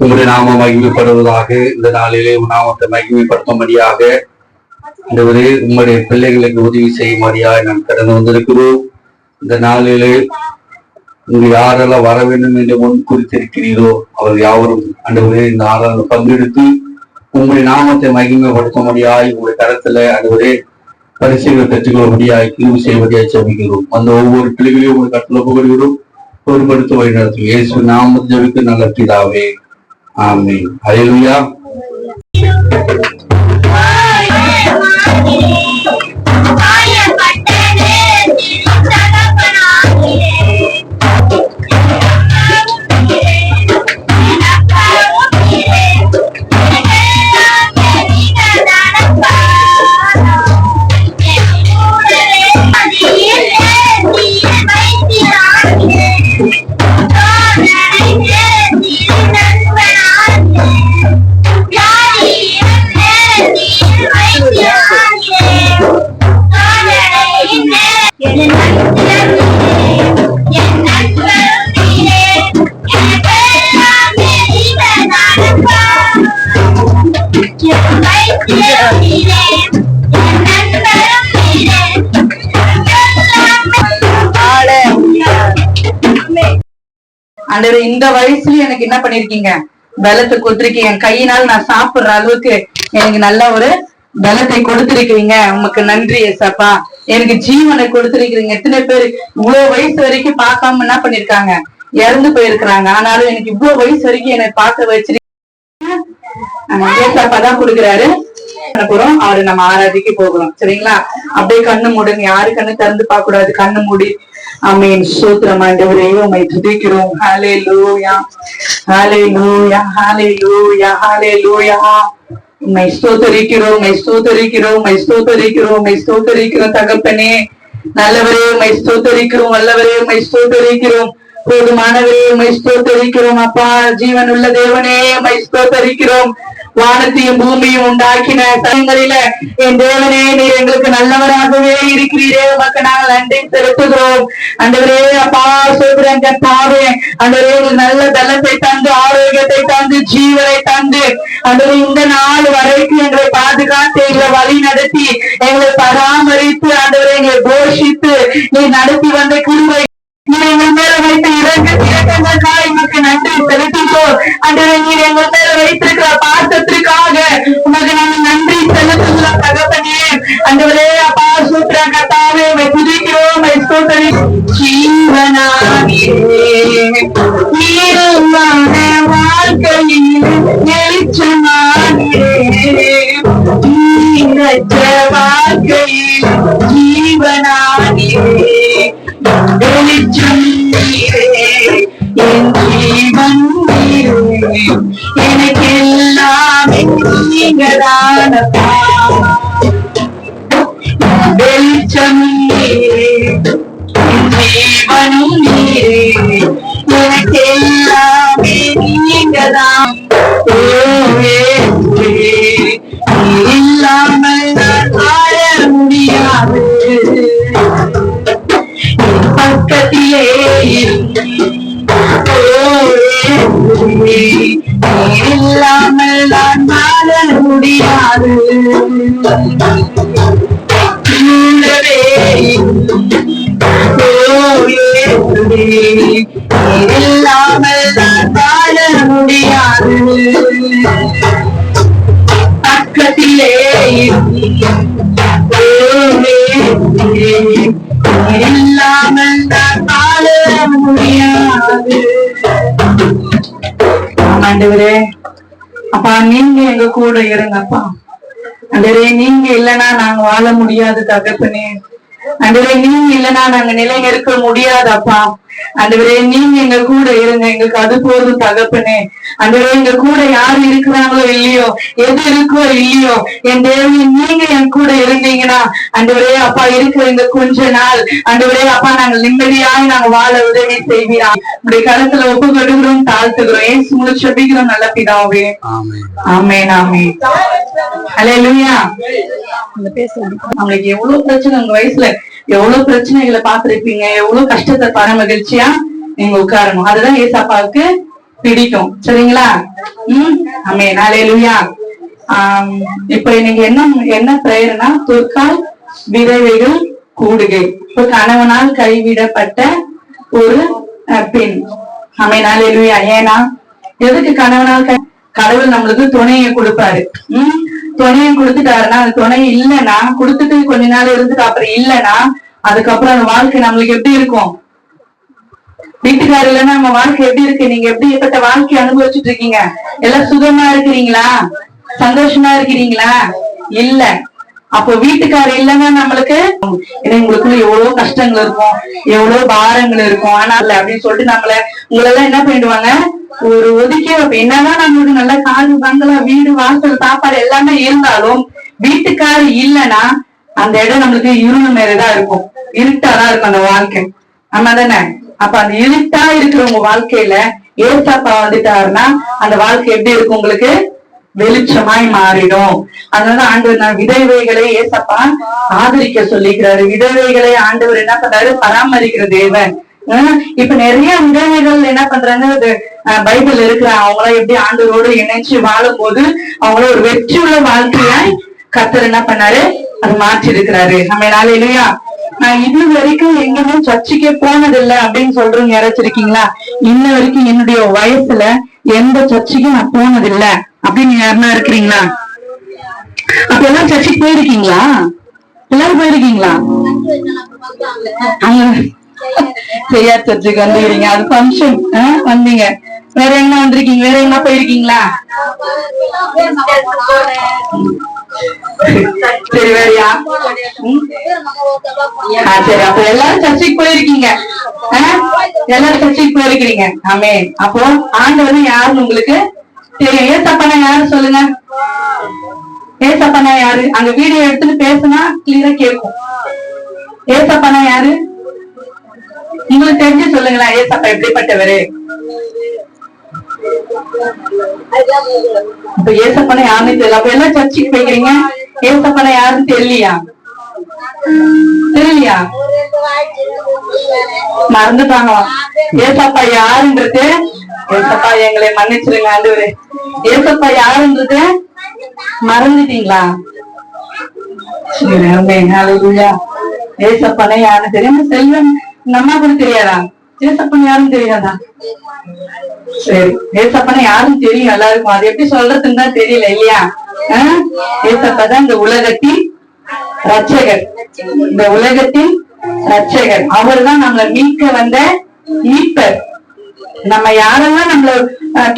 உங்களுடைய நாம மகிமைப்படுவதாக. இந்த நாளிலே நாமத்தை மகிமைப்படுத்தும்படியாக உங்களுடைய பிள்ளைகளுக்கு உதவி செய்யும்படியாக நான் கடந்து வந்திருக்கிறோம். இந்த நாளிலே உங்கள் யாரெல்லாம் வர வேண்டும் என்று முன் குறித்திருக்கிறீரோ அவர் யாவரும் ஆண்டவரே இந்த ஆறாவது பங்கெடுத்து உங்களுடைய நாமத்தை மகிமைப்படுத்தும்படியாய் உங்களுடைய கருத்துல ஆண்டவரே பரிசுகளை பெற்றுக்கொள்ளும்படியாய் கிருபை செய்வடியாய் ஜெபிக்கிறோம். அந்த ஒவ்வொரு பிள்ளைகளையும் உங்களுடைய கருத்துல புகழ்கிறோம், பொறுப்படுத்த வழி நடத்தும். இயேசு நாமத்தை ஜெபிக்க நல்ல பிதாவே, ஆமென். ஹல்லேலூயா. ஆண்டவரே, இந்த வயசுல எனக்கு என்ன பண்ணிருக்கீங்க, பலத்தை கொடுத்திருக்கீங்க. என் கையினால் நான் சாப்பிடுற அளவுக்கு எனக்கு நல்ல ஒரு பலத்தை கொடுத்திருக்கீங்க. உமக்கு நன்றி ஏசப்பா. எனக்கு ஜீவனை கொடுத்திருக்கிறீங்க. எத்தனை பேர் இவ்வளவு வயசு வரைக்கும் பார்க்காம என்ன பண்ணிருக்காங்க, இறந்து போயிருக்கிறாங்க. ஆனாலும் எனக்கு இவ்வளவு வயசு வரைக்கும் என்னை பார்க்க வச்சிருக்கீங்க. ஏசப்பா தான் கொடுக்குறாரு. போறோம், அவரை நம்ம ஆராதிக்க போகிறோம். சரிங்களா? அப்படியே கண்ணு மூடுங்க, யாரு கண்ணு திறந்து பார்க்க கூடாது, கண்ணு மூடி. ஆமென். ஸ்தோத்திரம் ஆண்டவரே, உம்மை துதிக்கிறோம். ஹல்லேலூயா, ஹல்லேலூயா, ஹல்லேலூயா, ஹல்லேலூயா. உம்மை ஸ்தோத்திரிக்கிறோம், உம்மை ஸ்தோத்திரிக்கிறோம், உம்மை ஸ்தோத்திரிக்கிறோம், உம்மை ஸ்தோத்திரிக்கிறோம் தகப்பனே. நல்லவரே உம்மை ஸ்தோத்திரிக்கிறோம், வல்லவரே உம்மை ஸ்தோத்திரிக்கிறோம், போதுமானவரே உம்மை ஸ்தோத்திரிக்கிறோம். அப்பா, ஜீவன் உள்ள தேவனே உம்மை ஸ்தோத்திரிக்கிறோம். வானத்தையும் பூமியும் உண்டாக்கின சமயங்களில என் தேவனே, நீர் எங்களுக்கு நல்லவராகவே இருக்கிறீரே. உமக்கு நாங்கள் நன்றி செலுத்துகிறோம். ஆண்டவரே அப்பா, சோதரன் கர்த்தாவே, ஆண்டவரே நல்ல பலத்தை தந்து, ஆரோக்கியத்தை தந்து, ஜீவனை தந்து, ஆண்டவரே இந்த நாள் வரைக்கும் எங்களை பாதுகாத்து, எங்களை வழி நடத்தி, எங்களை பராமரித்து, ஆண்டவரே எங்களை போஷித்து நீ நடத்தி வந்த கிருபை எங்கள் மேல வைத்து இரக்கங்களுக்காக உமக்கு நன்றி செலுத்துகிறோம். ஆண்டவரே, நீர் எங்கள் மேல வைத்திருக்கிற பாசத்திற்காக உமக்கு நாங்கள் நன்றி செலுத்துகிறோம் தகப்பனே. ஆண்டவரே அப்பா, சூத்திர கர்த்தாவே, உம்மை துதிக்கிறோம், ஸ்தோத்திரி. ஜீவனாகிய நீருமான வாழ்க்கையில் வெளிச்சமாகிய நீரற்ற வாழ்க்கையில் ஜீவனாகிய வெளிச்சம் நீரே, என் ஜீவன் நீரே, எனக்கு எல்லாமே நீங்கதானப்பா. வெளிச்சம் நீரே, என் ஜீவனும் நீரே, எனக்கு எல்லாமே நீங்கதான். இல்லாமல் நான் வாழ முடியாது. பக்கத்திலே இல்லாமல் நான் வாழ முடியாது. இல்லாமல் நான் வாழ முடியாது. பக்கத்திலே இல்லாமல் நான் வாழ முடியாது. ஆண்டவரே அப்பா, நீங்க எங்க கூட இருங்கப்பா. ஆண்டவரே, நீங்க இல்லைன்னா நாங்க வாழ முடியாது தகப்பனே. ஆண்டவரே, நீங்க இல்லைன்னா நாங்க நிலை நிற்க முடியாதப்பா. ஆண்டவரே, நீங்க எங்க கூட இருங்க, எங்களுக்கு அது போதும் தகப்பனே. ஆண்டவரே, எங்க கூட யாரு இருக்கிறாங்களோ இல்லையோ, எது இருக்கோ இல்லையோ, என் தேவனே நீங்க என் கூட இருந்தீங்கன்னா ஆண்டவரே அப்பா, இருக்கிற இந்த கொஞ்ச நாள் ஆண்டவரே அப்பா, நாங்கள் நிம்மதியாக நாங்க வாழ உதவி செய்வீரா. உடைய கருத்துல ஒப்பு கடுகிறோம், தாழ்த்துகிறோம். ஏன் சும்மா செபிக்கிறோம் நல்ல பிதாவே. ஆமென், ஆமென். ஹல்லேலூயா. அவங்களுக்கு எவ்வளவு பிரச்சனை, உங்க வயசுல எவ்வளவு பிரச்சனைகளை பார்த்திருப்பீங்க, எவ்வளவு கஷ்டத்தை பர மகிழ்ச்சியா நீங்க உட்காரணும். அதுதான் ஏசப்பாவுக்கு பிடிக்கும். சரிங்களா? ஆமென். ஹல்லேலூயா. இப்ப இன்னைக்கு என்ன பிரேயர்னா, துர்கால் விதவைகள் கூடுகை. இப்ப கணவனால் கைவிடப்பட்ட ஒரு பெண். ஆமென். ஹல்லேலூயா. ஏன்னா எதுக்கு கணவனால் கடவுள் நம்மளுக்கு துணையை கொடுப்பாரு. துணையை கொடுத்துட்டாருன்னா, அந்த துணை இல்லைன்னா, கொடுத்துட்டு கொஞ்ச நாள் இருந்துட்டு அப்புறம் இல்லைன்னா, அதுக்கப்புறம் அந்த வாழ்க்கை நம்மளுக்கு எப்படி இருக்கும்? வீட்டுக்காரர் இல்லைன்னா நம்ம வாழ்க்கை எப்படி இருக்கு? நீங்க எப்படிப்பட்ட வாழ்க்கை அனுபவிச்சுட்டு இருக்கீங்க? எல்லாம் சுகமா இருக்கிறீங்களா? சந்தோஷமா இருக்கிறீங்களா? இல்ல. அப்போ வீட்டுக்காரர் இல்லைன்னா நம்மளுக்கு உங்களுக்குள்ள எவ்வளவு கஷ்டங்கள் இருக்கும், எவ்வளவு பாரங்கள் இருக்கும். ஆனா இல்ல அப்படின்னு சொல்லிட்டு உங்களெல்லாம் என்ன பண்ணிடுவாங்க, ஒரு ஒதுக்கி. என்னதான் நம்மளுக்கு நல்ல காடு பங்களா வீடு வாசல் சாப்பாடு எல்லாமே இருந்தாலும் வீட்டுக்காரர் இல்லைன்னா அந்த இடம் நம்மளுக்கு இருள் மேலதான் இருக்கும், இருட்டாதான் இருக்கும் அந்த வாழ்க்கை. ஆமா தானே? அப்ப அந்த இருட்டா இருக்கிற உங்க வாழ்க்கையில ஏசாப்பா வந்துட்டாருன்னா அந்த வாழ்க்கை எப்படி இருக்கும்? உங்களுக்கு வெளிச்சமாய் மாறிடும். அதனால ஆண்டவர் விதவைகளை ஏசப்பா ஆதரிக்க சொல்லிக்கிறாரு. விதவைகளை ஆண்டவர் என்ன பண்றாரு? பராமரிக்கிற தேவன். இப்ப நிறைய விதவைகள் என்ன பண்றாங்க, பைபிள் இருக்கிறாங்க. அவங்களாம் எப்படி ஆண்டவரோடு இணைச்சு வாழும் போது அவங்கள ஒரு வெற்றி உள்ள வாழ்க்கையாய் கர்த்தர் என்ன பண்ணாரு? அது மாற்றி இருக்கிறாரு. நம்ம நாளை இல்லையா, நான் இது வரைக்கும் எங்கேயுமே சர்ச்சுக்கே போனதில்லை அப்படின்னு சொல்றவங்க யாராச்சும் இருக்கீங்களா? இன்ன வரைக்கும் என்னுடைய வயசுல எந்த சர்ச்சுக்கும் நான் போனதில்லை அப்படின்னு யாருன்னா இருக்கிறீங்களா? அப்ப எல்லாம் சர்ச்சுக்கு போயிருக்கீங்களா? எல்லாரும் போயிருக்கீங்களா? செய்யா சர்ச்சுக்கு வந்துக்கிறீங்க, அது ஃபங்க்ஷன் வந்தீங்க. வேற எங்க வந்திருக்கீங்க? வேற எங்க போயிருக்கீங்களா? சரி, வேறையா? சரி, அப்ப எல்லாரும் சர்ச்சைக்கு போயிருக்கீங்க. எல்லாரும் சர்ச்சைக்கு போயிருக்கிறீங்க. ஆமே. அப்போ ஆண்டவர் யாருன்னு உங்களுக்கு தெரியும். ஏசப்பனா யாரு சொல்லுங்க? ஏசப்பனா யாரு? அங்க வீடியோ எடுத்துட்டு பேசுனா கிளியரா கேட்கும். ஏசப்பனா யாரு உங்களுக்கு தெரிஞ்சு சொல்லுங்களா? ஏசப்பா எப்படிப்பட்டவரு? இப்ப ஏசப்பனை யாருன்னு தெரியல. அப்ப எல்லாம் சர்ச்சுக்கு போய்க்கிறீங்க, ஏசப்பனை யாருன்னு தெரியலையா? தெரியலையா? மறந்துட்டாங்களா? ஏசப்பா யாருன்றது, ஏசப்பா எங்களை மன்னிச்சிருங்க ஆண்டவரே, ஏசப்பா யாருன்றது மறந்துட்டீங்களா? ஏசப்பனை யாருன்னு தெரியும். செல்வன் நம்ம கூட தெரியாதா? ஏசப்பன் யாருன்னு தெரியாதா? சரி, ஏசப்பனை யாரும் தெரியும் எல்லாருக்கும். அது எப்படி சொல்றதுன்னு தான் தெரியல இல்லையா? ஏசப்பா தான் இந்த உலகத்தின் ரட்சகர். இந்த உலகத்தின் ரட்சகர் அவர் தான் நம்மளை மீட்க வந்த மீட்பர். நம்ம யாரெல்லாம் நம்மள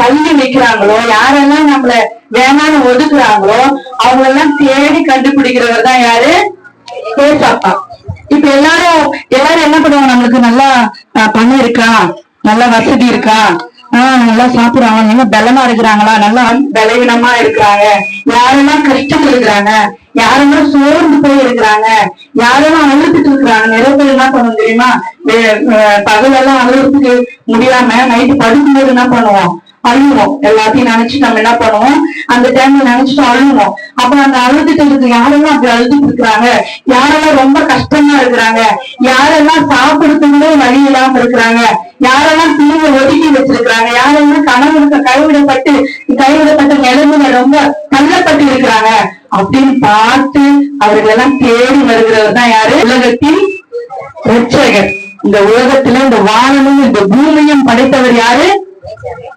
தள்ளி வைக்கிறாங்களோ, யாரெல்லாம் நம்மள வேணான்னு ஒதுக்குறாங்களோ அவங்களெல்லாம் தேடி கண்டுபிடிக்கிறவர் தான் யாரு? ஏசப்பா. இப்ப எல்லாரும் என்ன பண்ணுவாங்க? நம்மளுக்கு நல்லா பணம் இருக்கா, நல்ல வசதி இருக்கா, நல்லா சாப்பிடுறாங்க, நல்லா பலமா இருக்கிறாங்களா, நல்லா பலவீனமா இருக்கிறாங்க, யாரெல்லாம் கஷ்டம் இருக்கிறாங்க, யாரெல்லாம் சோர்ந்து போய் இருக்கிறாங்க, யாரெல்லாம் அழுத்துட்டு இருக்கிறாங்க. நிறைய பேர் என்ன பண்ணுவோம் தெரியுமா? பகலெல்லாம் அழுறதுக்கு முடியாம நைட்டு படுக்கும்போது என்ன பண்ணுவோம்? அழுவோம். எல்லாத்தையும் நினைச்சு நம்ம என்ன பண்ணுவோம்? அந்த டைம்ல நினைச்சிட்டு அழுவோம். அப்ப அந்த அழுதுட்டு இருக்கு யாரெல்லாம் அப்படி அழுதுட்டு இருக்கிறாங்க, யாரெல்லாம் ரொம்ப கஷ்டமா இருக்கிறாங்க, யாரெல்லாம் சாப்பிடுறதுங்களே வழி இல்லாம இருக்கிறாங்க, யாரெல்லாம் பிள்ளைங்க ஒதுக்கி வச்சிருக்கிறாங்க, யாரெல்லாம் கணவனுக்கு கைவிடப்பட்ட நிலைமையில ரொம்ப தள்ளப்பட்டு இருக்கிறாங்க அப்படின்னு பார்த்து அவர்களெல்லாம் தேடி வருகிறவர் தான் யாரு? உலகத்தின் ரட்சகர். இந்த உலகத்துல இந்த வானமும் இந்த பூமியும் படைத்தவர் யாரு?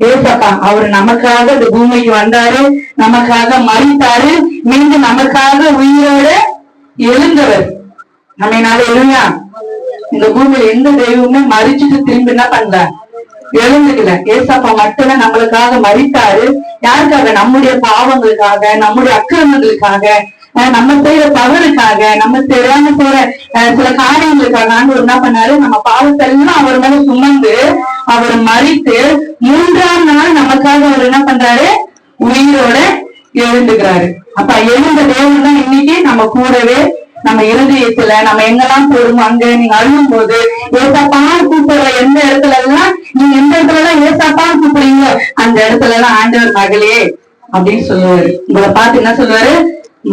ஏசப்பா. அவரு நமக்காக இந்த பூமிக்கு வந்தாரு, நமக்காக மரித்தாரு, மீண்டும் நமக்காக உயிரோட எழுந்தவர். நம்ம நாளை எழுந்தா இந்த பூமியில எந்த தெய்வமே மறிச்சுட்டு திரும்பி என்ன பண்ணல? எழுந்துக்கல. ஏசப்பா மட்டும்தான் நம்மளுக்காக மரித்தாரு. யாருக்காக? நம்முடைய பாவங்களுக்காக, நம்முடைய அக்கிரமங்களுக்காக, நம்ம செய்யற தவறுக்காக, நம்ம தெரியாம செய்யற சில காரியங்களுக்காக ஆண்டவர் என்ன பண்ணாரு? நம்ம பாவத்தெல்லாம் அவர் மேல சுமந்து அவர் மரித்து 3ஆம் நாள் நமக்காக அவர் என்ன பண்றாரு? உயிரோட எழுந்துக்கிறாரு. அப்ப எழுந்த தேவன் தான் இன்னைக்கு நம்ம கூடவே, நம்ம இருதயத்துல நம்ம எங்கெல்லாம் போடுமோ அங்க நீங்க அழுகும் போது ஏசாப்பான்னு கூப்பிடுற எந்த இடத்துல எல்லாம் நீங்க எந்த இடத்துல எல்லாம் ஏசாப்பான்னு கூப்பிடுறீங்களோ அந்த இடத்துல எல்லாம் ஆண்டவர் மகளே அப்படின்னு சொல்லுவாரு. உங்களை பார்த்து என்ன சொல்லுவாரு?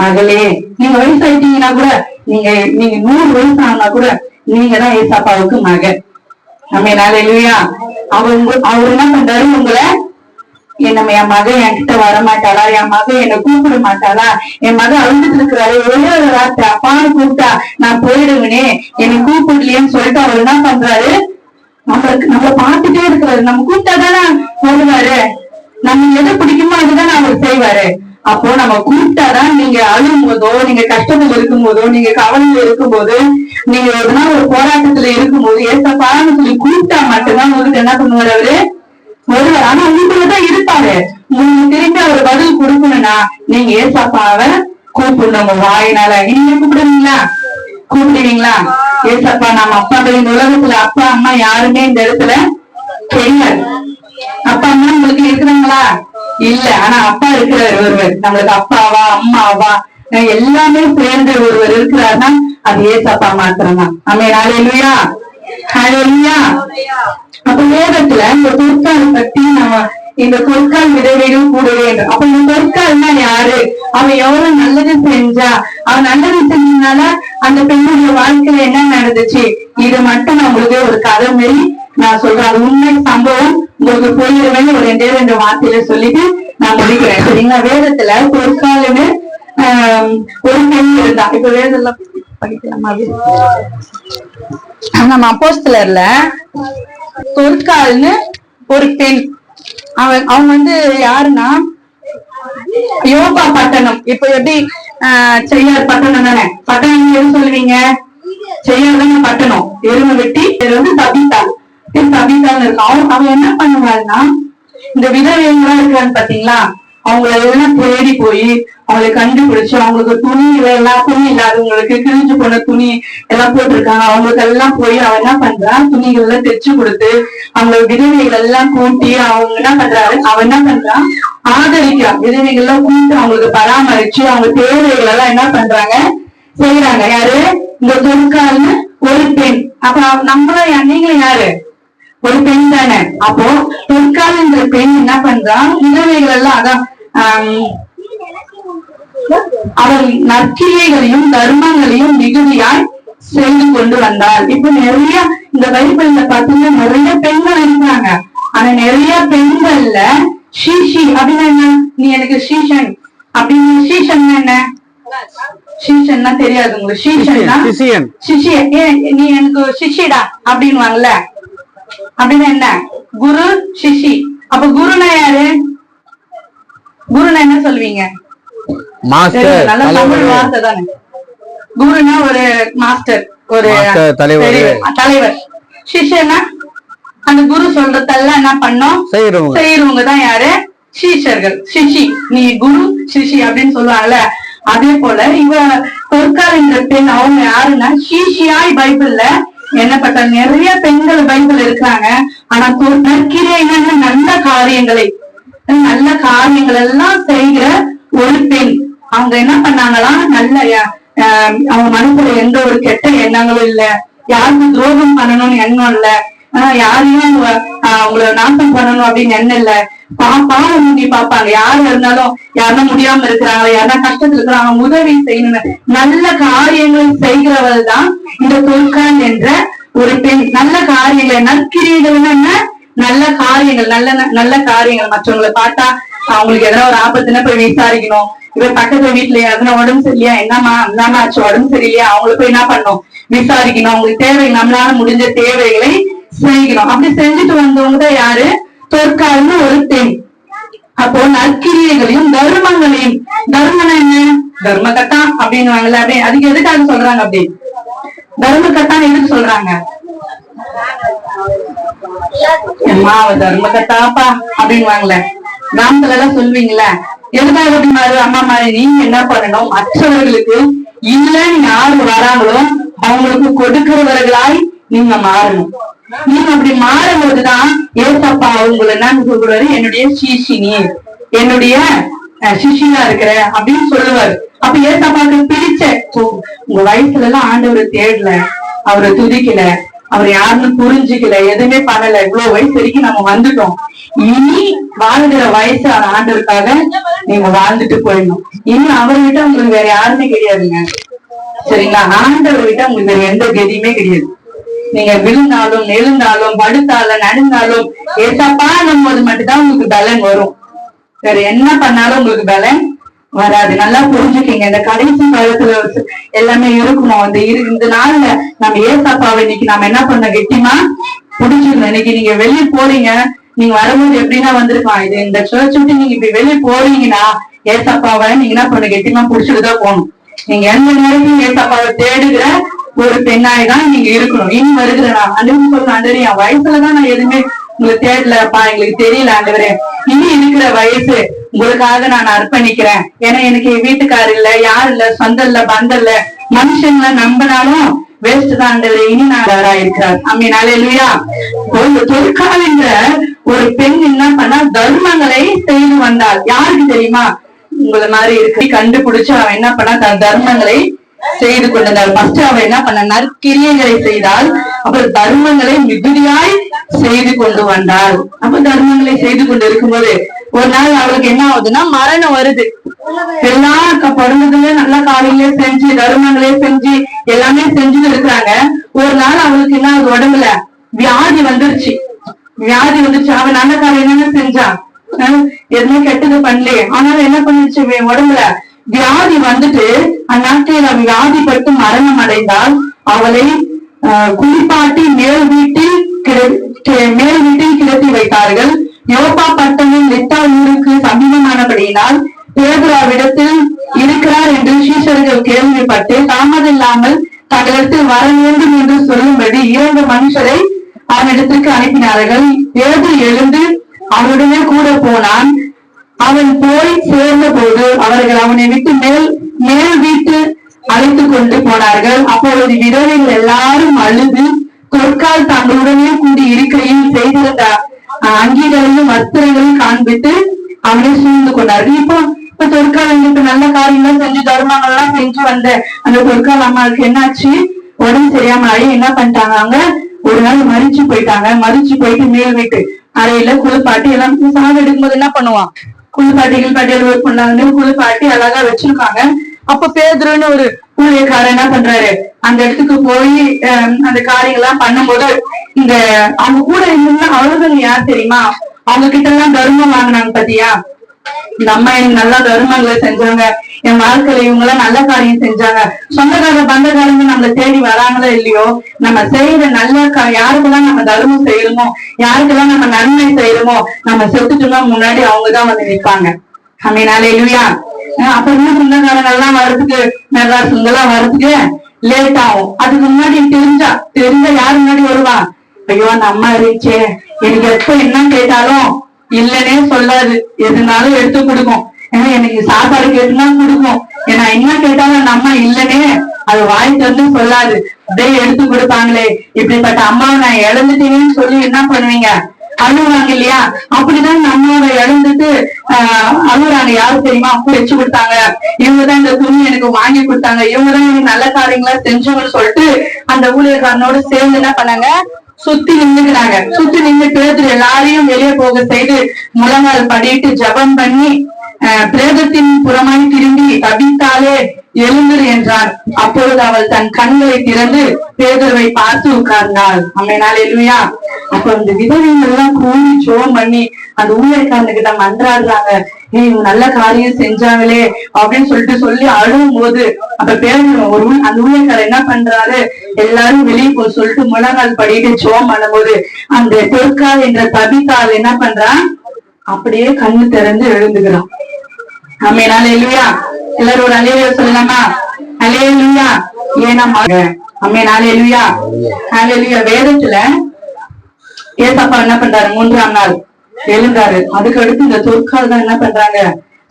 மகளே. நீங்க வயசாயிட்டீங்கன்னா கூட, நீங்க 100 வயசு ஆனா கூட நீங்க தான் ஏசாப்பாவுக்கு மகன். நம்ம நாளை இல்லையா? அவர் என்ன பண்றாரு? உங்களை என் மகன் என்கிட்ட வர மாட்டாளா, என் மகன் என்னை கூப்பிட மாட்டாளா, என் மகன் அழுந்துட்டு இருக்கிறாரு, ஒரே ஒரு வார்த்தை அப்பான்னு கூப்பிட்டா நான் போயிடுவேனே, என்னை கூப்பிடலையேன்னு சொல்லிட்டு அவர் என்ன பண்றாரு, நம்மள பார்த்துட்டே இருக்கிறாரு. நம்ம கூப்பிட்டாதானே வருவாரு, நம்ம எதை பிடிக்குமோ அதுதானே அவர் செய்வாரு. அப்போ நம்ம கூப்பிட்டாதான், நீங்க அழும் போதோ, நீங்க கஷ்டத்துல இருக்கும் போதோ, நீங்க கவலையில இருக்கும் போது, நீங்க ஒரு போராட்டத்துல இருக்கும் போது ஏசப்பான்னு சொல்லி கூப்பிட்டா மட்டும்தான் உங்களுக்கு என்ன பண்ணுவாரு அவரு வருவார். ஆனா உங்களுக்குள்ளதான் இருப்பாரு. உங்களுக்கு திரும்பி அவர் பதில் கொடுக்கணும்னா நீங்க ஏசப்பாவை கூப்பிடணும் உங்க வாயினால. நீங்க கூப்பிடுவீங்களா? கூப்பிடுவீங்களா? ஏசப்பா நம்ம அப்பா இந்த உலகத்துல அப்பா அம்மா யாருமே இந்த இடத்துல தெரியாது. அப்பா அம்மா உங்களுக்கு இருக்கிறாங்களா? இல்ல. ஆனா அப்பா இருக்கிறார் ஒருவர், நம்மளுக்கு அப்பாவா அம்மாவா எல்லாமே சேர்ந்து ஒருவர் இருக்கிறாருன்னா அது ஏசப்பா மாத்திரம்தான். ஆமென். ஹல்லேலூயா, ஹல்லேலூயா. அப்ப வேதத்துல இந்த பொற்கால் பத்தி நம்ம இந்த பொற்கால் விதவைகள் கூட வேண்டும். அப்ப இந்த பொற்கால்னா யாரு? அவன் எவ்வளவு நல்லது செஞ்சா, அவன் நல்லது செஞ்சதுனால அந்த பெண்ணுடைய வாழ்க்கையில என்ன நடந்துச்சு, இது மட்டும் நான் உங்களுக்கு ஒரு கதை மாரி நான் சொல்றேன். அது உண்மை சம்பவம் உங்களுக்கு புரியுறவங்க ஒரு 2 வார்த்தையில சொல்லிட்டு நான் முடிக்கிறேன். சரிங்களா? வேதத்துல பொற்காலுன்னு ஒரு பெண் இருந்தா. இப்ப வேதத்துல படிக்கலாமா? நம்ம அப்போஸ்தலர்ல பொற்கால்னு ஒரு பெண், அவங்க யாருன்னா யோபா பட்டணம். இப்ப எப்படி செய்யார் பட்டணம் தானே, பட்டணம் எது சொல்லுவீங்க? செய்யார் தானே பட்டணம். எருமை வெட்டி தபித்தா, தபித்தான்னு இருக்கும். அவன் என்ன பண்ணுவாருன்னா, இந்த விதவைகளா இருக்கான்னு பாத்தீங்களா, அவங்கள எல்லாம் தேடி போய் அவங்களை கண்டுபிடிச்சு, அவங்களுக்கு துணி இல்லாதவங்களுக்கு கிழிஞ்சு போன துணி எல்லாம் போட்டிருக்காங்க, அவங்களுக்கு எல்லாம் போய் அவன் என்ன பண்றான், துணிகள் எல்லாம் தைச்சு கொடுத்து அவங்க விதவைகள் எல்லாம் கூட்டி அவன் என்ன பண்றான் ஆதரிக்கிறான். விதவைகள் எல்லாம் கூட்டி அவங்களுக்கு பராமரிச்சு அவங்க தேவைகள் எல்லாம் என்ன பண்றாங்க செய்யறாங்க. யாரு? இந்த பொற்கால்னு ஒரு பெண். அப்ப நம்மளும் நீங்களும் யாரு? ஒரு பெண் தானே. அப்போ பொற்கால்ன்ற பெண் என்ன பண்றான், விதவைகள் எல்லாம் அதான் அவள் நற்கிரியைகளையும் தர்மங்களையும் மிகுதியாய் செய்து கொண்டு வந்தாள். இப்ப நிறைய இந்த பைபிள்ல பாத்தீங்கன்னா நிறைய பெண்கள் இருக்கிறாங்க. ஆனா நிறைய பெண்கள்ல ஷீஷி அப்படின்னு என்ன, நீ எனக்கு ஷீஷன் அப்படின்னு, ஷீஷன் என்ன? ஷீஷன்னா தெரியாது உங்களுக்கு? ஷீஷன்னா சிஷிய, நீ எனக்கு சிஷிடா அப்படின்வாங்கல்ல, அப்படின்னா என்ன? குரு சிஷி. அப்ப குருனா யாரு? குருனா என்ன சொல்வீங்க? நல்ல தமிழ் வார்த்தை தானே. குருனா ஒரு மாஸ்டர், ஒரு தலைவர். சிஷ்யனா அந்த குரு சொல்றதெல்லாம் என்ன பண்ணோம் செய்யறவங்க தான் யாரு? சீஷர்கள். சிஷி, நீ குரு சிஷி அப்படின்னு சொல்லுவாங்கல்ல. அதே போல இவ பொற்கால் என்ற பெண் அவங்க யாருன்னா சீஷியாய் பைபிள்ல என்னப்பட்ட நிறைய பெண்கள் பைபிள் இருக்காங்க. ஆனா நற்கிரியை என்னன்னா நல்ல காரியங்கள் எல்லாம் செய்கிற ஒரு பெண். அவங்க என்ன பண்ணாங்களாம், நல்ல அவங்க மனசுல எந்த ஒரு கெட்ட எண்ணங்களும் இல்ல, யாருக்கும் துரோகம் பண்ணணும்னு எண்ணம் இல்ல, யாரையும் அவங்கள நாசம் பண்ணணும் அப்படின்னு எண்ணம் இல்ல. பாவம் முடி பாப்பாங்க. யாரு இருந்தாலும் யாருன்னா முடியாம இருக்கிறாங்க, யாருன்னா கஷ்டத்துல இருக்கிறாங்க, உதவி செய்யணும்னு நல்ல காரியங்கள் செய்கிறவள் தான் இந்த பொற்கால் என்ற ஒரு பெண். நல்ல காரியங்கள், நற்கிரியைகள் என்ன? நல்ல காரியங்கள், நல்ல காரியங்கள். மற்றவங்களை பார்த்தா அவங்களுக்கு எதனா ஒரு ஆபத்துன்னா போய் விசாரிக்கணும். இப்ப பக்கத்து வீட்டுல எதனா உடம்பு சரியில்லையா, என்னமா ஆச்சு, உடம்பு சரியில்லையா, அவங்களை போய் என்ன பண்ணணும், விசாரிக்கணும். அவங்களுக்கு தேவை, நம்மளால முடிஞ்ச தேவைகளை செய்யணும். அப்படி செஞ்சுட்டு வந்தவங்க தான் யாரு? பொற்கால்னு ஒரு பெண். அப்போ நற்கிரியைகளையும் தர்மங்களையும், தர்மம் என்ன? தர்ம கட்டா அப்படின்னு வாங்கல. அப்படி அதுக்கு எதுக்காக சொல்றாங்க? அப்படி தர்ம கட்டான்னு எதுக்கு சொல்றாங்க? தர்ம கட்டாப்பா அப்படின்னு வாங்கல. கிராமத்துல எல்லாம் சொல்வீங்களா? எதுக்காக அப்படிமாரு அம்மா மாதிரி நீங்க என்ன பண்ணணும், மற்றவர்களுக்கு இல்லன்னு யாரு வராங்களோ அவங்களுக்கு கொடுக்கிறவர்களாய் நீங்க மாறணும். நீங்க அப்படி மாறும் போதுதான் ஏசப்பா அவங்களை என்ன சொல்றாரு, என்னுடைய சீஷினி, என்னுடைய சிஷியா இருக்கிற அப்படின்னு சொல்லுவாரு. அப்ப ஏசப்பாக்கு பிடிச்ச, உங்க வயசுல எல்லாம் ஆண்டவரை தேடல, அவரை துதிக்கல, அவர் யாருன்னு புரிஞ்சுக்கல, எதுவுமே பண்ணல, இவ்வளவு வயசு வரைக்கும் நம்ம வந்துட்டோம். இனி வாழ்கிற வயசு ஆண்டவருக்காக நீங்க வாழ்ந்துட்டு போயிடணும். இனி அவரை விட உங்களுக்கு வேற யாருமே கிடையாதுங்க. சரிங்களா? ஆண்டவரை விட உங்களுக்கு வேற எந்த கதியுமே கிடையாது. நீங்க விழுந்தாலும் எழுந்தாலும் படுத்தாலும் நடந்தாலும் ஏசப்பான்னும் போது மட்டும்தான் உங்களுக்கு பலன் வரும். வேற என்ன பண்ணாலும் உங்களுக்கு பலன் வராது. நல்லா புரிஞ்சுக்கீங்க. இந்த கடைசி காலத்துல எல்லாமே இருக்குமோ இந்த நாள்ல நம்ம ஏசப்பாவை இன்னைக்கு நம்ம என்ன பண்ண கெட்டிமா புடிச்சிருந்தோம். இன்னைக்கு நீங்க வெளியே போறீங்க, நீங்க வரும்போது எப்படின்னா வந்திருக்கலாம். இது இந்த சர்ச் விட்டு நீங்க இப்படி வெளியே போறீங்கன்னா ஏசப்பாவை நீங்க என்ன பண்ண கெட்டிமா புடிச்சுட்டுதான் போகணும். நீங்க எந்த நேரத்தையும் ஏசப்பாவை தேடுகிற ஒரு பெண்ணாய் தான் நீங்க இருக்கணும். இனி வருகிற நான் அனுபவம் சொல்ல ஆண்டவரே, என் வயசுலதான் நான் எதுவுமே உங்களுக்கு தேடலப்பா, எங்களுக்கு தெரியல ஆண்டவரே, இனி இருக்கிற வயசு உங்களுக்காக நான் அர்ப்பணிக்கிறேன். ஏன்னா எனக்கு வீட்டுக்காரு இல்ல, யாரு இல்ல, சொந்தம் இல்ல, பந்தம் இல்ல, மனுஷங்களை நம்பினாலும் வேஸ்ட் தான் ஆண்டவரே. இனி நான் இருக்கிறார் அம்மினால இல்லையா. ஒரு தொற்காலின்ற ஒரு பெண் என்ன பண்ணா தர்மங்களை செய்து வந்தாள். யாருக்கு தெரியுமா? உங்களை மாதிரி இருக்கு கண்டுபிடிச்சு அவன் என்ன பண்ணா தன் தர்மங்களை செய்து கொண்டிருந்தாள். ஃபர்ஸ்ட் அவ என்ன பண்ண நற்கிரியைகளை செய்தால், அப்புறம் தர்மங்களை மிகுதியாய் செய்து கொண்டு வந்தாள். அப்ப தர்மங்களை செய்து கொண்டு இருக்கும்போது ஒரு நாள் அவளுக்கு என்ன ஆகுதுன்னா மரணம் வருது. எல்லா பிறந்ததுல நல்ல காலையிலே செஞ்சு தர்மங்களே செஞ்சு எல்லாமே செஞ்சுட்டு இருக்கிறாங்க. ஒரு நாள் அவளுக்கு என்ன ஆகுது, உடம்புல வியாதி வந்துருச்சு. அவன் நல்ல காலம் என்னென்ன செஞ்சான், எதுவுமே கெட்டது பண்ணலையே. ஆனாலும் என்ன பண்ணிருச்சு, உடம்புல வியாதி வந்துட்டு அந்நாட்களில் அவன் வியாதிப்பட்டு மரணம் அடைந்தால் அவளை குளிப்பாட்டி மேல் வீட்டில் கிடத்தி வைத்தார்கள். யோப்பா பட்டணம் லித்தா ஊருக்கு சமீபமானபடியினால் பேதுருவிடத்தில் இருக்கிறார் என்று சீஷர்கள் கேள்விப்பட்டு தாமதம் இல்லாமல் தங்களிடத்தில் வர வேண்டும் என்று சொல்லும்படி 2 மனுஷரை அவனிடத்திற்கு அனுப்பினார்கள். பேதுரு எழுந்து அவருடனே கூட போனான். அவன் போய் சேர்ந்த போது அவர்கள் அவனை விட்டு மேல் வீட்டு அழைத்துக் கொண்டு போனார்கள். அப்பொழுது விதவைகள் எல்லாரும் அழுது தொற்கால் தங்களுடனே கூடி இருக்கையில் செய்திருந்த அங்கீகளையும் வஸ்திரங்களையும் காண்பித்து அவனை சூழ்ந்து கொண்டார்கள். இப்ப தொற்கால் எங்களுக்கு நல்ல காரியங்கள் செஞ்சு தர்மங்கள் எல்லாம் செஞ்சு வந்த அந்த தொற்கால் அம்மாவுக்கு என்னாச்சு, உடம்பு சரியாம ஆகி என்ன பண்ணிட்டாங்க, அவங்க ஒரு நாள் மறிச்சு போயிட்டாங்க. மறிச்சு போயிட்டு மேல் வீட்டு அறையில குளிப்பாட்டி எல்லாம் சாவு எடுக்கும்போது என்ன பண்ணுவான், குளிப்பாட்டிகள் ஒர்க் பண்ணாங்க, குளிப்பாட்டி அழகா வச்சிருக்காங்க. அப்ப பேதுருன்னு ஒரு ஊழியக்காரர் என்ன பண்றாரு, அந்த இடத்துக்கு போய் அந்த காரியங்கள்லாம் பண்ணும்போது இந்த அவங்க கூட இருந்தா அவர்கள் யார் தெரியுமா, அவங்க கிட்ட எல்லாம் தர்மம் வாங்கினாங்க. பாத்தியா, இந்த அம்மா எனக்கு நல்லா தர்மங்களை செஞ்சாங்க, என் வாழ்க்கையில இவங்க எல்லாம் நல்ல காரியம் செஞ்சாங்க. சொந்தக்கார பந்தக்காரங்க நம்மளை தேடி வராங்களோ இல்லையோ, நம்ம செய்யற நல்ல யாருக்கெல்லாம் நம்ம தர்மம் செய்யணுமோ, யாருக்கெல்லாம் நம்ம நன்மை செய்யணுமோ, நம்ம செத்துட்டோம்னா முன்னாடி அவங்கதான் வந்து நிற்பாங்க. அமீனாலே இல்லையா. அப்ப இன்னும் சொந்தக்காரங்க எல்லாம் வர்றதுக்கு மெட்ராஸ் எல்லாம் வர்றதுக்கு லேட் ஆகும். அதுக்கு முன்னாடி தெரிஞ்சா யாரு முன்னாடி வருவா, ஐயோ அந்த அம்மா இருந்துச்சே, எனக்கு எப்ப என்ன கேட்டாலும் இல்லன்னே சொல்லாது, எதுனாலும் எடுத்து கொடுக்கும். ஏன்னா எனக்கு சாப்பாடு கேட்டுனா கொடுக்கும். ஏன்னா என்ன கேட்டாலும் அந்த அம்மா இல்லனே அது வாய் திறந்து சொல்லாது, அப்படியே எடுத்து கொடுப்பாங்களே. இப்படிப்பட்ட அம்மாவை நான் இழந்துட்டேன்னு சொல்லி என்ன பண்ணுவீங்க, அழுகுறாங்க இல்லையா. அப்படிதான் நம்மளோட இழந்துட்டு அழுகுறாங்க. யாரு தெரியுமா, அப்ப வச்சு கொடுத்தாங்க, இவங்கதான் இந்த துணி எனக்கு வாங்கி கொடுத்தாங்க, இவங்கதான் எனக்கு நல்ல காரியங்களா செஞ்சவங்கன்னு சொல்லிட்டு அந்த ஊழியக்காரனோட சேர்ந்து என்ன பண்ணாங்க, சுத்தி நின்றுக்கிறாங்க. சுத்தி நின்று பேதுரு எல்லாரையும் வெளியே போக செய்து முழங்கால் படிட்டு ஜபம் பண்ணி பிரேதத்தின் புறமாய் திரும்பி தபித்தாலே எழுந்துரு என்றார். அப்பொழுது அவள் தன் கண்களை திறந்து பேதுருவை பார்த்து உட்கார்ந்தாள். அம்மையினால இல்லையா. அப்ப இந்த விதவைகள் எல்லாம் கூடி ஜோம் பண்ணி அந்த ஊழியக்காரனுக்கிட்ட மன்றாடுறாங்க, இவங்க நல்ல காரியம் செஞ்சாங்களே அப்படின்னு சொல்லி அழுவும் போது அப்ப பேரு அந்த ஊழியக்காரர் என்ன பண்றாரு, எல்லாரும் வெளியே போய் சொல்லிட்டு முழங்கால் படிட்டு ஜோம் பண்ணும்போது அந்த தொற்கால் என்ற தபித்தால் என்ன பண்றான், அப்படியே கண்ணு திறந்து எழுந்துக்கிறான். அம்மையினால இல்லையா. எல்லாரும் ஒரு அலையில சொல்லலாமா, அலையிலுயா. ஏன்னா அம்மையினால இல்லையா, அலையிலுயா. வேதத்துல ஏசப்பா என்ன பண்றாரு, 3ஆம் நாள் எழுந்தாரு. அதுக்கு அடுத்து இந்த தொற்கால் தான் என்ன பண்றாங்க,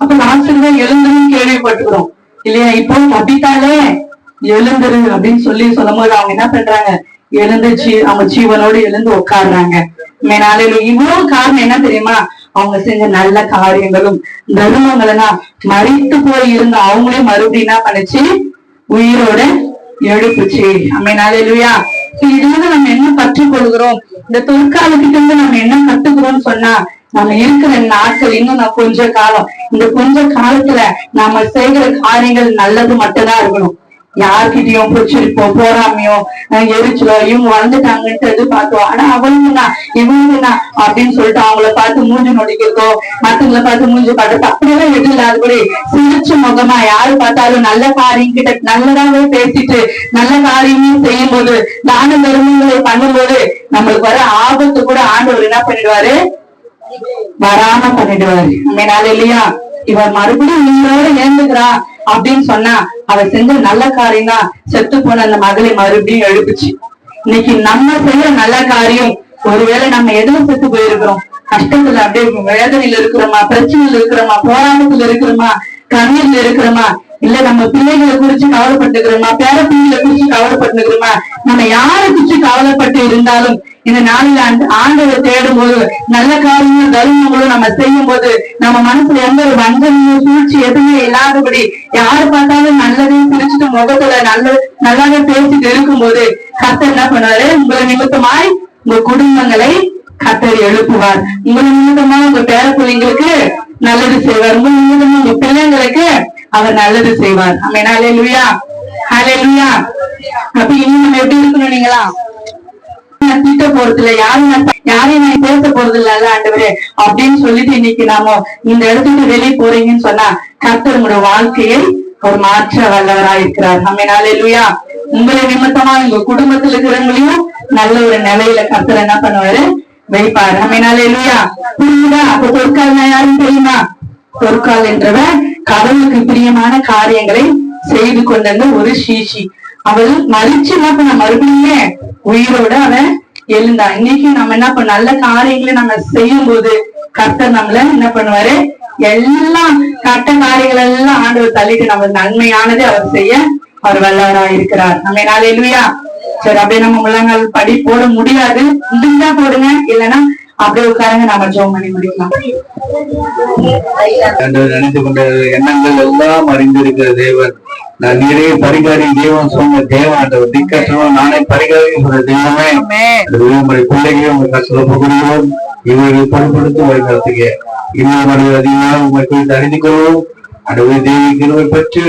அப்ப லாஸ்ட்ல எழுந்துன்னு கேள்விப்பட்டுக்கிறோம் இல்லையா. இப்போ தப்பித்தாலே எழுந்துரு அப்படின்னு சொல்லும் போது அவங்க என்ன பண்றாங்க, எழுந்துச்சு அவங்க ஜீவனோடு எழுந்து உட்காடுறாங்க. இவ்வளவு காரணம் என்ன தெரியுமா, அவங்க செஞ்ச நல்ல காரியங்களும் தர்மங்களெல்லாம் மறித்து போய் இருந்த அவங்களே மறுபடியும் என்ன பண்ணுச்சு, உயிரோட எழுப்புச்சு. அம்மையினால இல்லையா. இதுல நம்ம என்ன கற்றுக்கொள்கிறோம், இந்த தொற்காலத்துக்கு இருந்து நம்ம என்ன கத்துக்கிறோம்னு சொன்னா, நம்ம இருக்கிற நாட்கள் இன்னும் கொஞ்ச காலம், இந்த கொஞ்ச காலத்துல நாம செய்கிற காரியங்கள் நல்லது மட்டும்தான் இருக்கணும். யார்கிட்டயும் பொச்சிருப்போ போறாமையோ எரிச்சலோ இவங்க வளர்ந்துட்டாங்கன்ட்டு எதிர்பார்த்தோம். ஆனா அவங்களும் இவங்க அப்படின்னு சொல்லிட்டு அவங்கள பார்த்து மூஞ்சி நொடிக்கிறதோ மத்தவங்களை பார்த்து மூஞ்சி பார்த்து அப்படியெல்லாம் எதுவும் இல்லாதபடி சிரிச்ச முகமா யாரு பார்த்தாலும் நல்ல காரியம் கிட்ட நல்லதாவே பேசிட்டு நல்ல காரியமும் செய்யும் போது தான தர்மங்களை பண்ணும்போது நம்மளுக்கு வர ஆபத்து கூட ஆண்டவர் என்ன பண்ணிடுவாரு, வராம பண்ணிடுவாரு. நம்மனால இல்லையா, இவர் மறுபடியும் உங்களோட ஏந்துக்கிறான் அப்படின்னு சொன்னா அவர் செஞ்ச நல்ல காரியம் தான் செத்து போன அந்த மகளை மறுபடியும் எழுப்புச்சு. இன்னைக்கு நம்ம செய்யற நல்ல காரியம், ஒருவேளை நம்ம எதுல செத்து போயிருக்கிறோம், கஷ்டத்துல அப்படியே வேதனையில இருக்கிறோமா, பிரச்சனையில இருக்கிறோமா, போராட்டத்துல இருக்கிறோமா, கண்ணீர்ல இருக்கிறோமா, இல்ல நம்ம பிள்ளைகளை குறிச்சு கவலைப்பட்டுக்கிறோமா, பேர பிள்ளைகளை குறிச்சு கவலைப்பட்டுக்கிறோமா, நம்ம யாரை குறிச்சு கவலைப்பட்டு இருந்தாலும் இந்த நாளில் ஆண்டவரை தேடும் போது நல்ல காரியங்களும் தர்மங்களும் நம்ம செய்யும் போது நம்ம மனசுல எந்த ஒரு வஞ்சனையும் சூழ்ச்சி எதுவுமே இல்லாதபடி யாரு பார்த்தாலும் நல்லதையும் குறிச்சுட்டு முகத்துல நல்லாவே பேசிட்டு இருக்கும் போது கர்த்தர் என்ன பண்ணுவாரு, உங்களை நிமித்தமாய் உங்க குடும்பங்களை கர்த்தர் எழுப்புவார். உங்களை நிமித்தமா உங்க பேர பிள்ளைங்களுக்கு நல்லது செய்வார். உங்க நிமித்தமா உங்க பிள்ளைங்களுக்கு அவர் நல்லது செய்வார். ஆமென். ஹல்லேலூயா, ஹல்லேலூயா. அப்ப இன்னும் நம்ம எப்படி இருக்கணும், நீங்களா திட்ட போறது இல்ல, யாரையும் நான் பேச போறது இல்ல ஆண்டவரே அப்படின்னு சொல்லிட்டு இன்னைக்கு நாம இந்த இடத்துக்கு வெளியே போறீங்கன்னு சொன்னா கர்த்தர் உங்களோட வாழ்க்கையை ஒரு மாற்ற வல்லவராய் இருக்கிறார். ஆமென். ஹல்லேலூயா. உங்களை நிமித்தமா உங்க குடும்பத்துல இருக்கிறவங்களையும் நல்ல ஒரு நிலையில கர்த்தர் என்ன பண்ணுவாரு, வைப்பாரு. ஆமென். ஹல்லேலூயா. புரியுதா? அப்ப பொற்கால் யாரும் தெரியுமா? பொற்கால் என்றவன் கடவுளுக்கு பிரியமான காரியங்களை செய்து கொண்டிருந்த ஒரு சீஷி. அவள் மறிச்சு என்ன பண்ண மறுபடியுமே உயிரோட அவன் எழுந்தா. இன்னைக்கு நம்ம என்ன பண்ண நல்ல காரியங்களை நம்ம செய்யும் போது கர்த்தர் நம்மள என்ன பண்ணுவாரு, எல்லாம் கட்ட காரியங்கள் எல்லாம் ஆண்டவர் தள்ளிட்டு நம்ம நன்மையானது அவர் செய்ய அவர் வல்லவராக இருக்கிறார். நம்ம ஹல்லேலூயா. சரி, அப்படியே நம்ம முழங்கால் படி போட முடியாது, முடிஞ்சா போடுங்க, இல்லைன்னா அப்படியே உட்காருங்க, நம்ம ஜெபம் பண்ணி முடிக்கலாம். நினைத்து கொண்ட எண்ணங்கள் எல்லாம் அறிந்திருக்கிற தேவன், நான் நீரே பரிகாரி தேவன் சொன்ன தேவன், திக்கற்றவன் நானே பரிகாரி சொன்ன தெய்வமே, உங்களுடைய பிள்ளைகளை உங்க கஷ்டம் கொடுக்கிறோம், இவர்கள் பொருட்படுத்த வருகிறதுக்கு இன்னும் அதிகமாக உங்களை குறித்து அறிந்து கொள்வோம். அந்த தேவி கிருவை பெற்று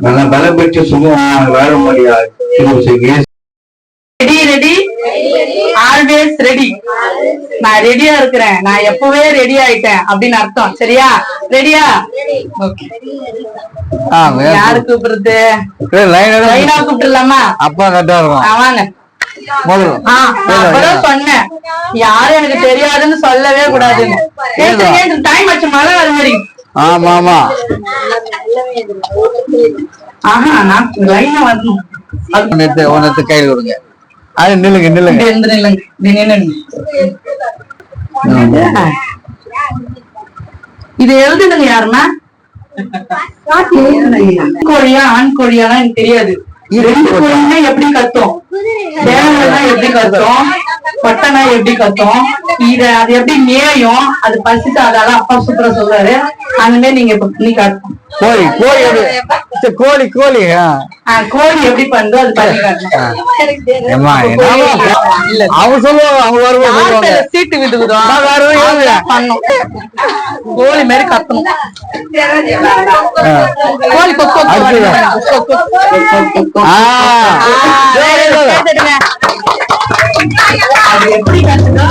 நல்ல பலம் பெற்று சுகமாக வாழும்படியாக ஆல்வேஸ் ரெடி. நான் ரெடியா இருக்கிறேன், நான் எப்பவே ரெடி ஆயிட்டேன் அப்படின்னு அர்த்தம். சரியா? ரெடியா? யாரு கூப்பிடுறது? லைனா கூப்பிட்டுலாமா? அப்பா கரெக்டா இருக்கும். ஆமாங்க. சொன்னேன் யாரும் எனக்கு தெரியாதுன்னு சொல்லவே கூடாதுன்னு. டைம் ஆச்சு, மழை வர மாதிரி. ஆமா ஆமா. ஆஹா, நான் லைனா வரணும். ஒன்னு கையில் கொடுங்க. அது நில்லுங்க நில்லுங்க. இது எழுதுங்க யாருன்னா? கோழியா ஆண் கோழியாலாம் எனக்கு தெரியாது. ரெண்டு கோழின்னா எப்படி கத்தும், சேவல்னா எப்படி கத்தும், பட்டனா எப்படி கத்தும், அது எப்படி மேயும், அது பசித்து அதால அப்பா சூப்பரா சொல்றாரு. அந்த மாதிரி நீங்க நீ காட்டும். கோழி கோழி கோழி கோழி கோழி எப்படி பண்றோம் அது பண்ணி காட்டணும். அவங்க சொல்லுவாங்க, அவங்க வருவாங்க சீட்டு விட்டுக்கிறோம், கோழி மாதிரி கத்தணும். கோழி கொக்கோ அது எப்படி கத்துதோ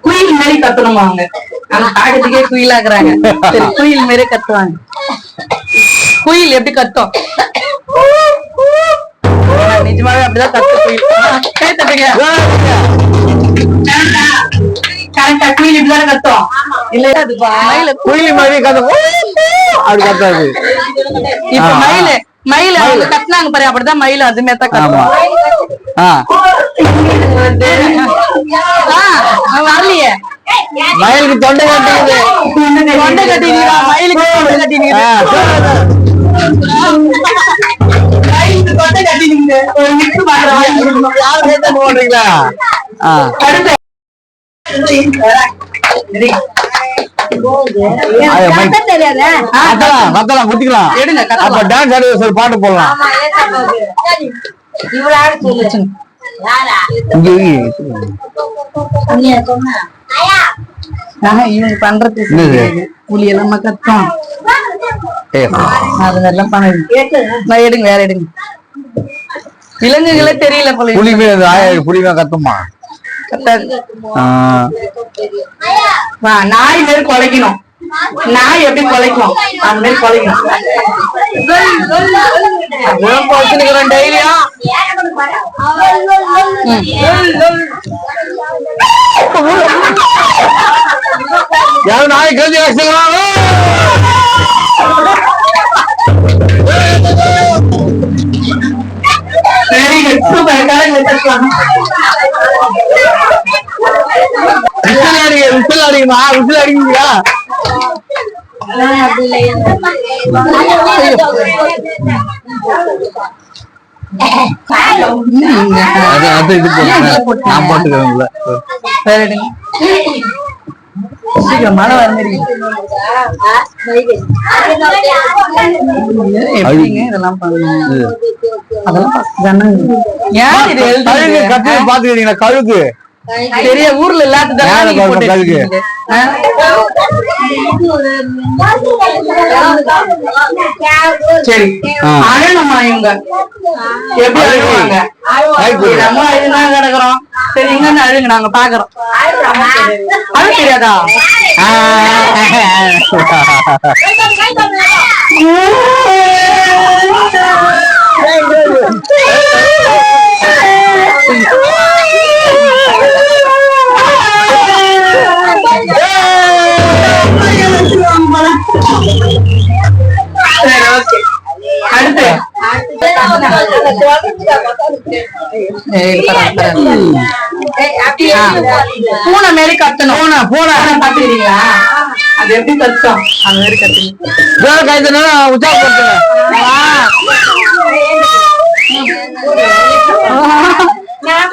குயில் மாரி கத்தணுமா? அவங்க நம்ம காட்டுக்கே குயிலாக்குறாங்க. சரி, குயில் மாரி கத்துவாங்க. குயில் எப்படி கத்தும்? நிஜமாவே அப்படிதான் கத்து குயில். கரெக்டா குயில் இப்படிதான் கத்தும். இல்ல அது குயில் மாதிரி கத்தும், அது கத்தாது. இப்ப மயில அவங்க கத்துனாங்க பாரு, அப்படிதான் மயில அதுமே தான் கத்தும். வரலையே, மயிலுக்கு தொண்டை கட்டிக்குது. தொண்டை கட்டிக்கிறா மயிலுக்கு, தொண்டை கட்டிக்கிறா தொண்டை கட்டினீங்க. ஒரு மிக்ஸ் போடுறீங்களா? பாட்டு போடலாம். இவங்க பண்றது புளி எல்லாம் கத்தோம் அதெல்லாம் பண்ண எடுங்க வேற எடுங்க விலங்குகளே தெரியல புளிமே கத்துமா நாய் மாரி குலைக்கணும் நாய் எப்படி குலைக்கும் அந்த மாதிரி குலைக்கணும் குலைச்சுக்கிறோம் டெய்லியும் யாரும் நாய் கல்வி வச்சுக்கிறாங்க வெரி குட் சூப்பர் விசில் அடிக்குமா விசில் அடிக்குங்களா அது இது நான் போட்டுக்கிறேன்ல சீக்கிரம் மழை வர மாதிரி எப்படிங்க இதெல்லாம் பண்ணுங்க அதெல்லாம் பாத்துக்கிறீங்களா கழுகு பெரிய ஊர்ல எல்லாத்துக்கும் கழுகு சரி அழணுமா இவங்க எப்படி அழுவாங்க நம்ம அழுதான் கிடக்குறோம் சரி இங்க அழுங்க நாங்க பாக்குறோம் அழு தெரியாதா அடுத்து பூனை மாரி கத்தணும் பூனை பாத்துக்கிறீங்களா அது எப்படி கத்தம் அந்த மாதிரி கத்துங்க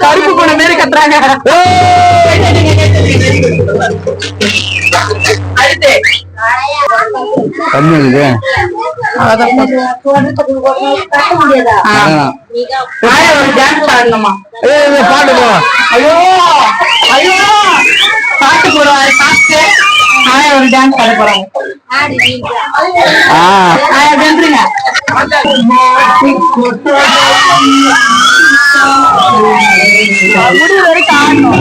கருப்பு பூனை மாரி கத்துறாங்க அடுத்து பாட்டு போ ஐயோ ஐயோ பாட்டு போடுவாரு பாட்டு ஒரு டான்ஸ் பாட போறாங்க முடிவு வரைக்கும்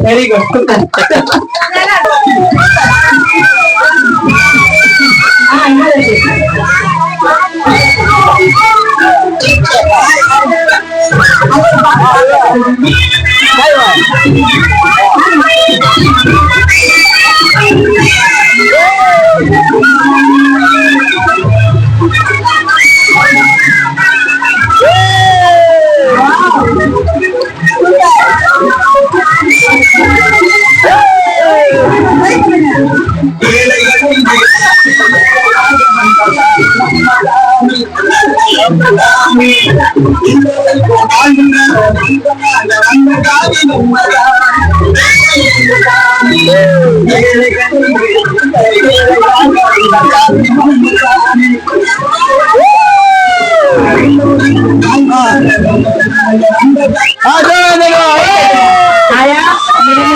வெரி குட்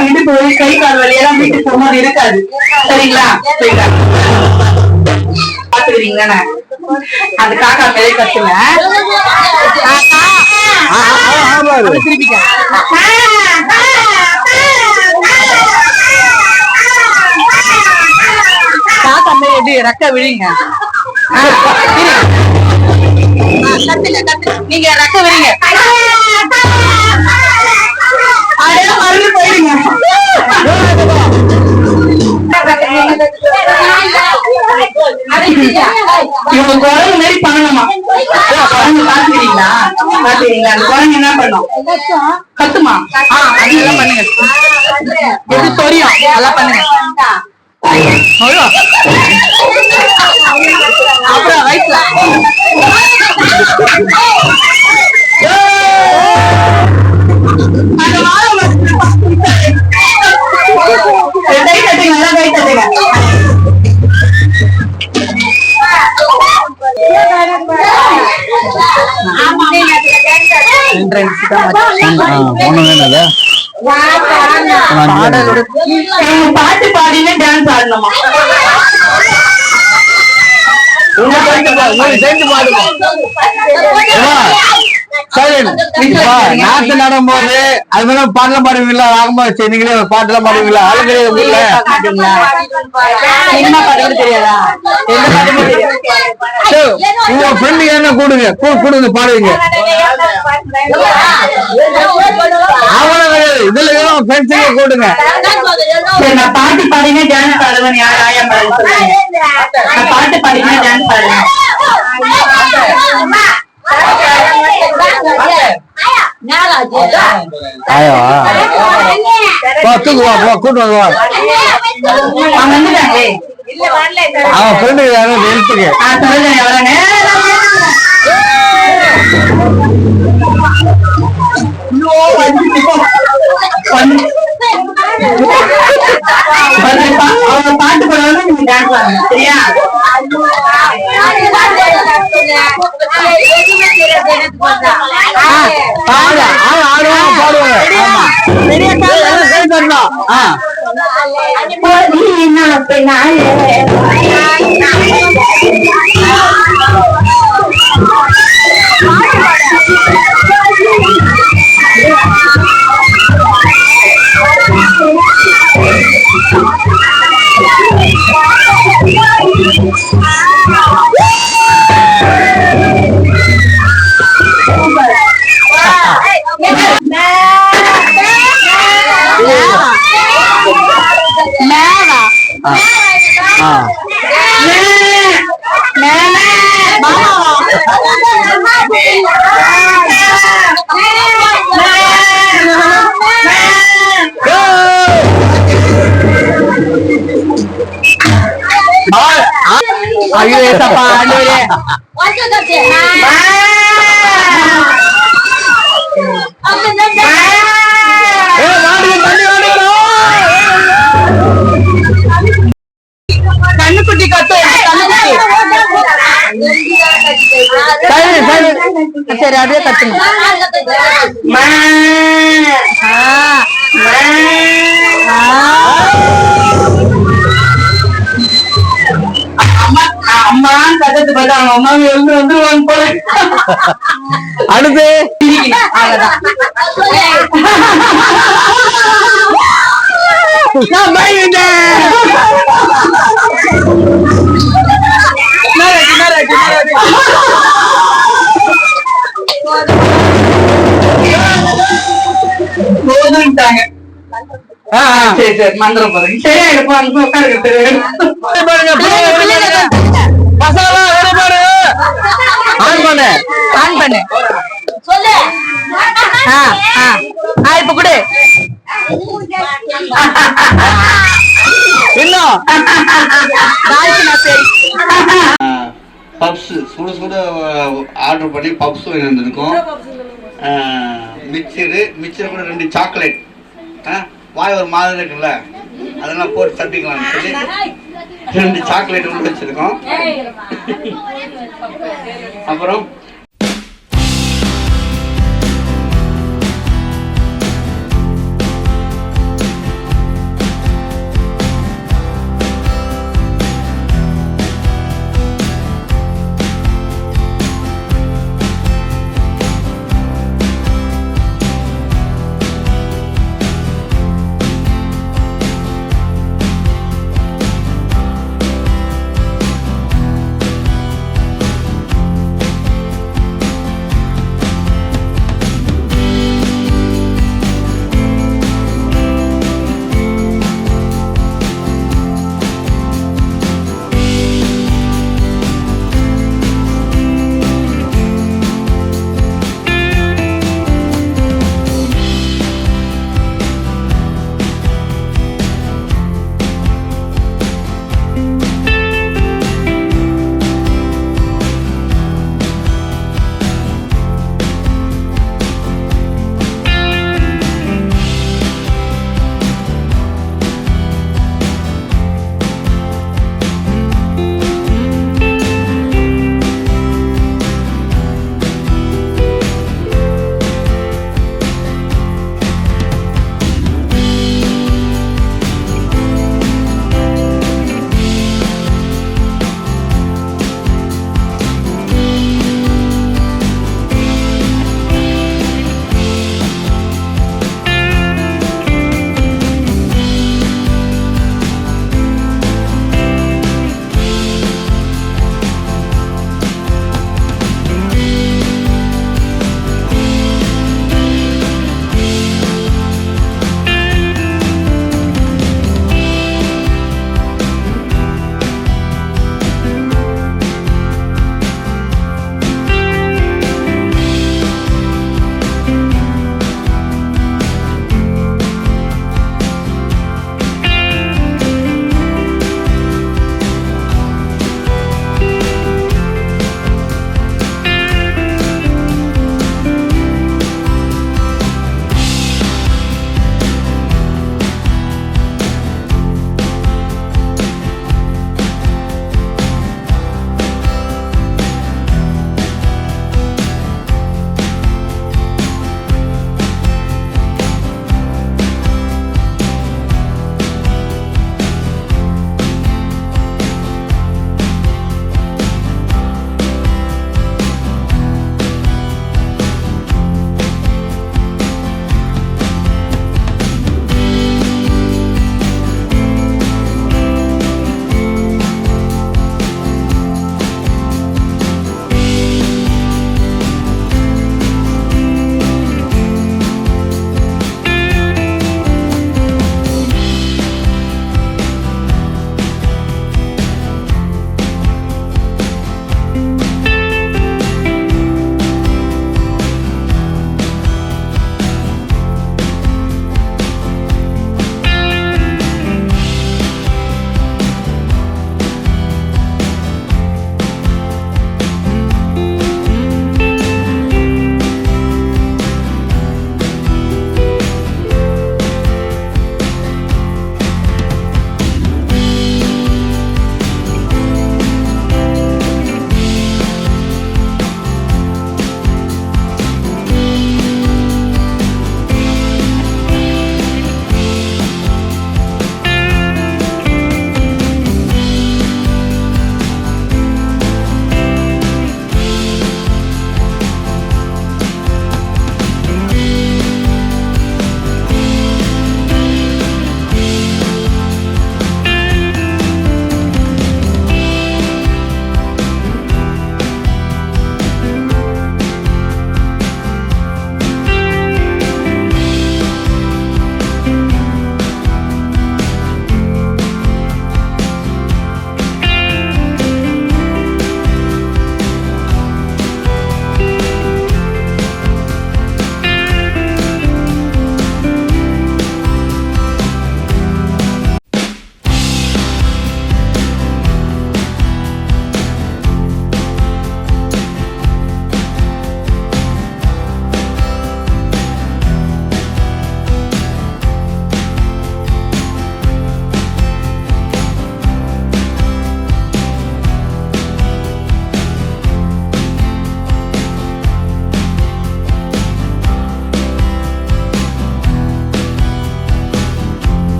வீட்டு போய் கை கால் வழியெல்லாம் வீட்டுக்கு போகும்போது இருக்காது சரிங்களா பாத்துக்கிறீங்களா அது காக்கா மேலே கத்துங்க திருப்பிக்க காக்கா மேலே எப்படி ரெக்க விழுங்க கத்துங்க கத்துங்க நீங்க ரெக்க விழுங்க போயிடுங்க இவங்க குரங்கு மாதிரி பண்ணணுமா? குரங்கு பாத்துக்கிறீங்களா? பாத்துக்கிறீங்களா? அந்த குரங்கு என்ன பண்ணும்? கத்துமா? அதெல்லாம் பண்ணுங்க. எது தெரியும் அதெல்லாம் பண்ணுங்க. அப்புறம் வயிற்றுல பாட்டு பாடினே டான்ஸ் ஆடணுமா? நாட்டு நடும்போது அது மாதிரி பாட்டுலாம் பாடுவீங்களா? ராகமா வச்சு நீங்களே பாட்டுலாம் பாடுவீங்களா? ஆளுங்களே என்ன பாட்டு தெரியாதா? உங்க ஃப்ரெண்டுக்கு என்ன கூடுங்க கூடுங்க பாடுவீங்க. அவனும் கிடையாது இதுல ஃப்ரெண்ட்ஸுக்கே கூடுங்க. நான் பாட்டு பாடினே டான்ஸ் ஆடுவேன். யார் ஆயா நான் பாட்டு பாடினே டான்ஸ் ஆடுவேன். கூட்டு வருவா அவன் ஃப்ரெண்டு யாரும் ஹெல்த்துக்கு அவங்க பாட்டு பாடுவாங்க. நீங்க டான்ஸ் ஆடுங்க சரியா? ஐயோ ஏசப்பா ஆண்டவரே கண்ணுக்குட்டி கத்து சரி அதே கத்துங்க. அம்மான்னு கத்துட்டு பார்த்தா அவங்க அம்மாவை எழுந்து வந்துருவாங்க போல. அடுத்து போதுட்டாங்க. சரி சரி மந்திரம் போறேன். சரியா எடுப்பாங்க உட்காந்து சொல்லு. இப்ப கூட இன்னும் பப்ஸ் சுட சுட ஆர்டர் பண்ணி பப்ஸ் இருந்திருக்கும். மிக்சர் கூட 2 சாக்லேட் வாய் ஒரு மாதிரி இருக்குல்ல அதெல்லாம் போட்டு தப்பிக்கலாம்னு சொல்லி 2 சாக்லேட் உள்ள வச்சிருக்கோம். அப்புறம்